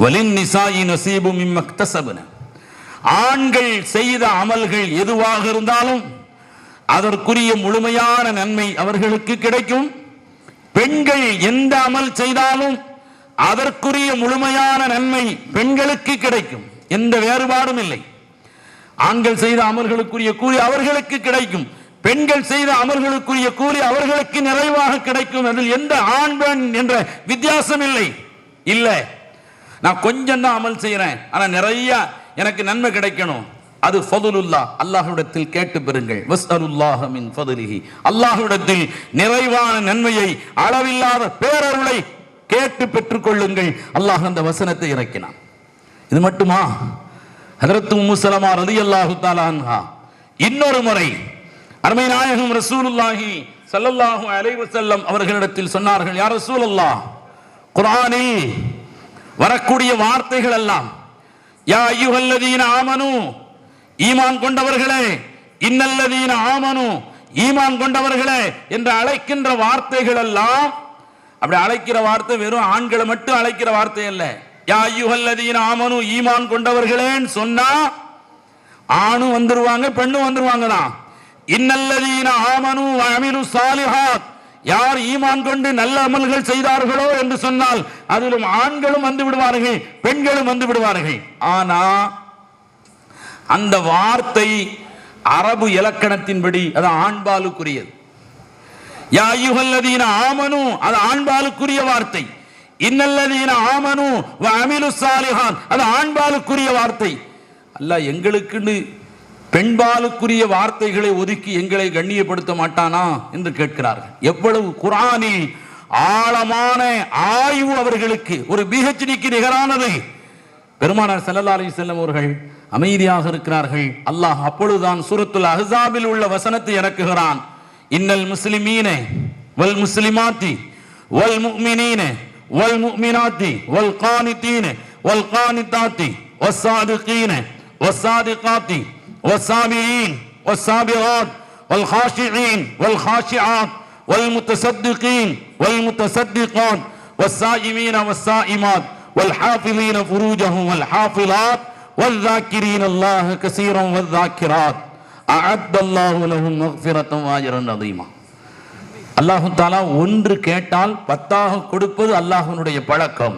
வலின் நிசாயி நஸீபு மிம்மக்தஸபன. ஆண்கள் செய்த அமல்கள் எதுவாக இருந்தாலும் அதற்குரிய முழுமையான நன்மை அவர்களுக்கு கிடைக்கும். பெண்கள் எந்த அமல் செய்தாலும் அதற்குரிய முழுமையான நன்மை பெண்களுக்கு கிடைக்கும். எந்த வேறுபாடும் இல்லை. ஆண்கள் செய்த அமல்களுக்குரிய கூலி அவர்களுக்கு கிடைக்கும், பெண்கள் செய்த அமல்களுக்குரிய கூலி அவர்களுக்கு நிறைவாக கிடைக்கும். அதில் எந்த ஆண் பெண் என்ற வித்தியாசம் இல்லை. இல்லை, நான் கொஞ்சம் தான் அமல் செய்யறேன், ஆனா நிறைய எனக்கு நன்மை கிடைக்கணும், அது ஃபதுலுல்லாஹ், அல்லாஹ்விடத்தில் கேட்டு பெறுங்கள். வஸ்அலுல்லாஹ மின் ஃபதுலிஹி, அல்லாஹ்விடத்தில் நிறைவான நன்மையை, அளவில்லாத பேரருளை கேட்டு பெற்றுக் கொள்ளுங்கள். அல்லாஹ் அந்த வசனத்தை இறக்கினான். இது மட்டுமா? ஹஜ்ரத் உம்மு ஸலமா ரலியல்லாஹு தஆலா அன்ஹா இன்னொரு முறை அருமை நாயகம் ரசூலுல்லாஹி ஸல்லல்லாஹு அலைஹி வஸல்லம் அவர்களிடத்தில் சொன்னார்கள், யா ரசூலல்லாஹ், குர்ஆனில் வரக்கூடிய வார்த்தைகள் எல்லாம் யா அய்யுஹல்லதீன ஆமனு, ஈமான் கொண்டவர்களே, இன்னல்லதீன ஆமனு, ஈமான் கொண்டவர்களே என்று அழைக்கின்ற வார்த்தைகள் எல்லாம், அப்படி அழைக்கிற வார்த்தை வெறும் ஆண்களை மட்டும் அழைக்கிற வார்த்தை அல்ல. யா அய்யுஹல்லதீன ஆமனு, ஈமான் கொண்டவர்களேன்னு சொன்னா ஆணும் வந்துருவாங்க, பெண்ணும் வந்துருவாங்க தான். இன்னல்லதீன ஆமனு வ அமிலு ஸாலிஹாத், யார் ஈமான் கொண்டு நல்ல அமல்கள் செய்தார்களோ என்று சொன்னால் அதிலும் ஆண்களும் வந்து விடுவார்கள், பெண்களும் வந்து விடுவார்கள். ஆனா அந்த வார்த்தை அரபு இலக்கணத்தின்படி அது ஆண்பாலுக்குரியது. யா அய்யுஹல்லதீன ஆமனு அது ஆண்பாலுக்குரிய வார்த்தை. இன்னல்லதீன ஆமனு வ அமிலு ஸாலிஹாத் அது ஆண்பாலுக்குரிய வார்த்தை. அல்லாஹ் எங்களுக்குன்னு பெண்பாலுக்குரிய வார்த்தைகளை ஒதுக்கி எங்களை கண்ணியப்படுத்த மாட்டானா என்று கேட்கிறார்கள். எவ்வளவு குர்ஆனில் ஆழமான ஆய்வு அவர்களுக்கு, ஒரு பிஹெச்டிக்கு நிகரானது. பெருமானார் ஸல்லல்லாஹு அலைஹி வஸல்லம் அவர்கள் அமைதியாக இருக்கிறார்கள். அல்லாஹ் அப்பொழுதுதான் சூரத்துல் அஹ்ஸாபில் உள்ள வசனத்தை இறக்குகிறான். இன்னல் முஸ்லிமீன வல் முஸ்லிமாத்தி வல் முஃமினீன வல் முஃமினாத்தி வல் கானிதீன வல் கானிதாத்தி வஸ்ஸாதிகீன வஸ்ஸாதிகாத்தி வஸ்ஸாபிரீன் வஸ்ஸாபிராத் வல் காஷிஈன் வல் காஷிஆத் வல் முத்தஸத்திகீன் வல் முத்தஸத்திகாத் வஸ்ஸாயிமீன வஸ்ஸாயிமாத் வல் ஹாஃபிலீன ஃபுரூஜஹும் வல் ஹாஃபிலாத் வல் ذاكرين الله كثيرا والذاكرات أعد الله لهم مغفرة وأجرا عظيما. அல்லாஹ் தஆலா ஒன்று கேட்டால் 10ஆக கொடுப்பது அல்லாஹ்வினுடைய பழக்கம்.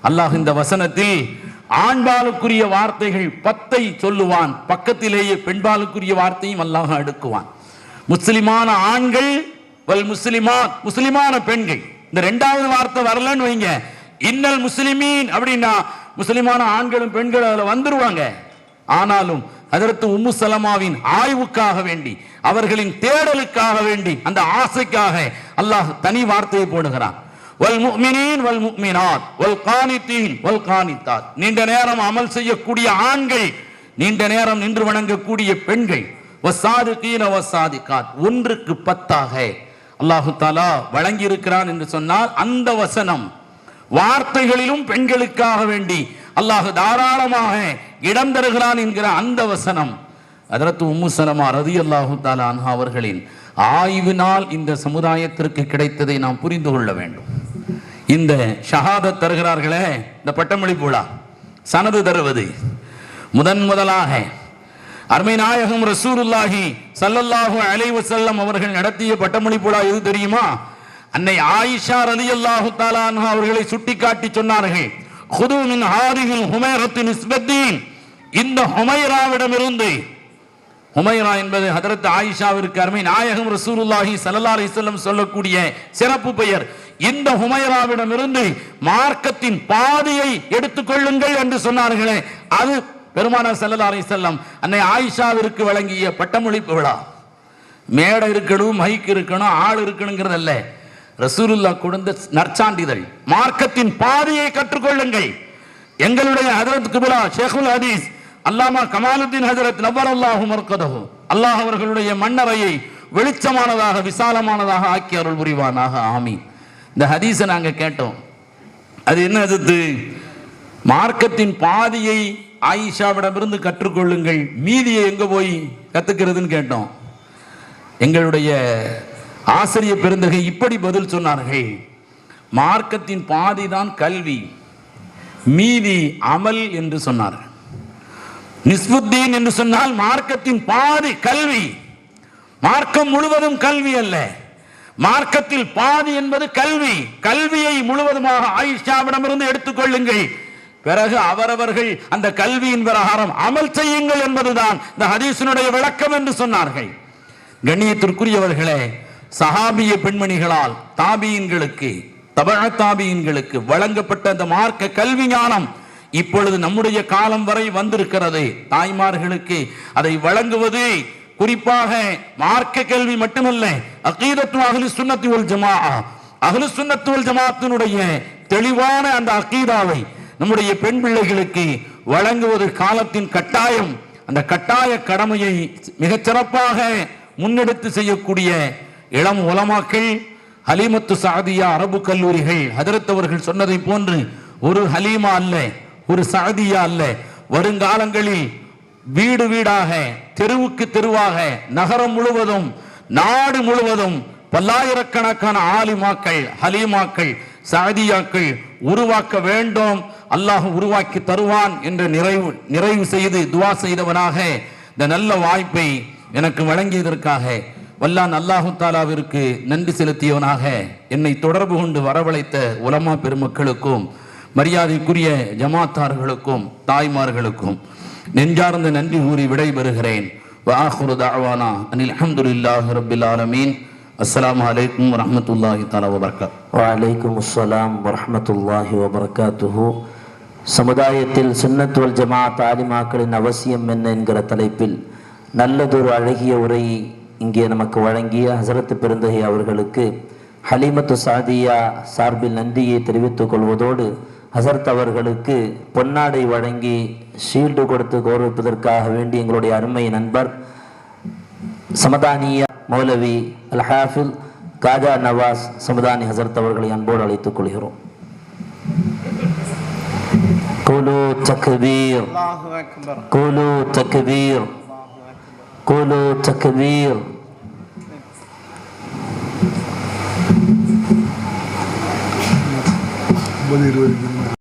அல்லாஹ் இந்த வசனத்தில் ஆண்பாலுக்குரிய வார்த்தைகள் 10ஐ சொல்லுவான், பக்கத்திலேயே பெண்பாலுக்குரிய வார்த்தையும் அல்லாஹ் அடுக்குவான். முஸ்லிமான ஆண்கள் வல் முஸ்லிமாத், முஸ்லிமான பெண்கள். இந்த இரண்டாவது வார்த்தை வரலன்னு வைங்க, இன்னல் முஸ்லிமீன் அப்படின்னா முஸ்லிமான ஆண்களும் பெண்களும் அதுல வந்துருவாங்க. ஆனாலும் ஹஜ்ரத் உம்மு சலமாவின் ஆய்வுக்காக வேண்டி, அவர்களின் தேடலுக்காக வேண்டி, அந்த ஆசைக்காக அல்லாஹ் தனி வார்த்தையை போடுகிறான். வல் முஃமினீன் வல் முஃமினாத் வல் கானிதீன் வல் கானிதாத், நீண்ட நேரம் அமல் செய்யக்கூடிய ஆண்கள், நீண்ட நேரம் நின்று வணங்கக்கூடிய பெண்கள். வஸ்ஸாதிகீன வஸ்ஸாதிகாத், ஒன்றுக்கு 10ஆக அல்லாஹ் தஆலா வழங்கி இருக்கிறான் என்று சொன்னால், அந்த வசனம் வார்த்தைகளிலும் பெண்களுக்காக வேண்டி அல்லாஹ் தாராளமாக இடம் தருகிறான் என்கிற அந்த வசனம் ஹஜ்ரத் உம்மு சலமா ரலியல்லாஹு தஆலா அன்ஹா அவர்களின் ஆய்வினால் இந்த சமுதாயத்திற்கு கிடைத்ததை நாம் புரிந்து கொள்ள வேண்டும். இந்த ஷஹாதத் தருகிறார்களே, இந்த பட்டமளிப்பு விழா சனது தருவது முதலாக அருமை நாயகம் ரசூலுல்லாஹி ஸல்லல்லாஹு அலைஹி வஸல்லம் அவர்கள் நடத்திய பட்டமளிப்பு விழா எது தெரியுமா? அன்னை ஆயிஷா ரலியல்லாஹு தஆலா அன்ஹா அவர்களை சுட்டிக்காட்டி சொன்னார்கள், குது மின் ஹாதிஹில் ஹுமைரத்தின் இஸ்பத்தீன், இந்த ஹுமைராவிடமிருந்து, ஹுமைரா என்பது ஹஜ்ரத் ஆயிஷாவிற்கு அருமை நாயகம் ரசூலுல்லாஹி ஸல்லல்லாஹு அலைஹி வஸல்லம் சொல்லக்கூடிய சிறப்பு பெயர். இந்த ஹுமைராவிடமிருந்து மார்க்கத்தின் பாதியை எடுத்துக்கொள்ளுங்கள் என்று சொன்னார்களே, அது பெருமானார் ஸல்லல்லாஹு அலைஹி வஸல்லம் அன்னை ஆயிஷாவிற்கு வழங்கிய பட்டமளிப்பு விழா. மேடை இருக்கணும், மைக் இருக்கணும், ஆள் இருக்கணுங்கிறதல்ல, ரசூலுல்லாஹ் கொடுத்த நற்சான்றிதழ். மார்க்கத்தின் பாதையை கற்றுக்கொள்ளுங்கள். எங்களுடைய ஹஜ்ரத் கிப்லா ஷேகுல் ஹதீஸ் அல்லாமா கமாலுத்தீன் ஹஜ்ரத் நவ்வரல்லாஹு மர்கதஹு, அல்லாஹ் அவர்களுடைய மண்ணறையை வெளிச்சமானதாக விசாலமானதாக ஆக்கி அருள் புரிவானாக, ஆமீன். இந்த ஹதீஸை நாங்க கேட்டோம். அது என்ன ஹதீஸ்? மார்க்கத்தின் பாதியை ஆயிஷாவிடமிருந்து கற்றுக்கொள்ளுங்கள், மீதியை எங்க போய் கத்துக்கிறதுன்னு கேட்டோம். எங்களுடைய ஆசிரிய பெருந்தகை இப்படி பதில் சொன்னார்கள், மார்க்கத்தின் பாதி தான் கல்வி, மீதி அமல் என்று சொன்னார்கள். நிஸ்புத்தீன் என்று சொன்னால் மார்க்கத்தின் பாதி கல்வி, மார்க்கம் முழுவதும் கல்வி அல்ல, மார்க்கத்தில் பாதி என்பது கல்வி. கல்வியை முழுவதுமாக ஆயிஷாவிடமிருந்து எடுத்துக்கொள்ளுங்கள், பிறகு அவரவர்கள் அந்த கல்வியின் பிரகாரம் அமல் செய்யுங்கள் என்பதுதான் இந்த ஹதீஸினுடைய விளக்கம் என்று சொன்னார்கள். கண்ணியத்திற்குரியவர்களே, சஹாபிய பெண்மணிகளால் தாபியின்களுக்கு, தபஅ தாபியின்களுக்கு வழங்கப்பட்ட அந்த மார்க்க கல்வி ஞானம் இப்பொழுது நம்முடைய காலம் வரை வந்திருக்கிறது. தாய்மார்களுக்கு அதை வழங்குவது குறிப்பாக மார்க்க கல்வி மட்டுமல்ல, அகீதத்து அஹ்லுஸ் சுன்னத்தி வல் ஜமாஅ, அஹ்லுஸ் சுன்னத்தி வல் ஜமாஅத்தினுடைய தெளிவான அந்த அகீதாவை நம்முடைய பெண் பிள்ளைகளுக்கு வழங்குவது காலத்தின் கட்டாயம். அந்த கட்டாய கடமையை மிகச் சிறப்பாக முன்னெடுத்து செய்யக்கூடிய இளம் உலமாக்கள், ஹலீமத்து சாதியா அரபு கல்லூரிகள், ஹஜரத் அவர்கள் சொன்னதை போன்று ஒரு ஹலீமா அல்ல, ஒரு சாதியா அல்ல, வருங்காலங்களில் வீடு வீடாக, தெருவுக்கு தெருவாக, நகரம் முழுவதும், நாடு முழுவதும் பல்லாயிரக்கணக்கான ஆலிமாக்கள், ஹலீமாக்கள், சாதியாக்கள் உருவாக்க வேண்டும். அல்லாஹ் உருவாக்கி தருவான் என்று நிறைவு செய்து துவா செய்தவனாக இந்த நல்ல வாய்ப்பை எனக்கு வழங்கியதற்காக வல்லான் அல்லாஹு தாலாவிற்கு நன்றி செலுத்தியவனாக என்னை தொடர்பு கொண்டு வரவழைத்த உலமா பெருமக்களுக்கும், மரியாதைக்குரிய ஜமாத்தார்களுக்கும், தாய்மார்களுக்கும் நெஞ்சார்ந்த நன்றி கூறி விடைபெறுகிறேன். வஆஹிரு தஅவானா அனில் ஹம்துலில்லாஹி ரப்பில் ஆலமீன். அஸ்ஸலாமு அலைக்கும் வரஹ்மத்துல்லாஹி தஆலா வபரகாத்துஹு. வஅலைக்கும் அஸ்ஸலாம் வரஹ்மத்துல்லாஹி வபரகாத்துஹு. சமுதாயத்தில் சுன்னத் வல் ஜமாஅத் ஆலிமாக்களின் அவசியம் என்ன என்கிற தலைப்பில் நல்லதொரு அழகிய உரையை இங்கே நமக்கு வழங்கிய ஹசரத் பெருந்தகை அவர்களுக்கு ஹலீமத்து சாதியா சார்பில் நன்றியை தெரிவித்துக் கொள்வதோடு ஹசரத் அவர்களுக்கு பொன்னாடை வழங்கி ஷீல்டு கொடுத்து கௌரவிப்பதற்காக வேண்டி எங்களுடைய அருமை நண்பர் சமதானியா மௌலவி அல் ஹாஃபில் காஜா நவாஸ் சமதானி ஹசரத் அவர்களை அன்போடு அழைத்துக் கொள்கிறோம். قولوا تكبير الله أكبر قولوا تكبير قولوا تكبير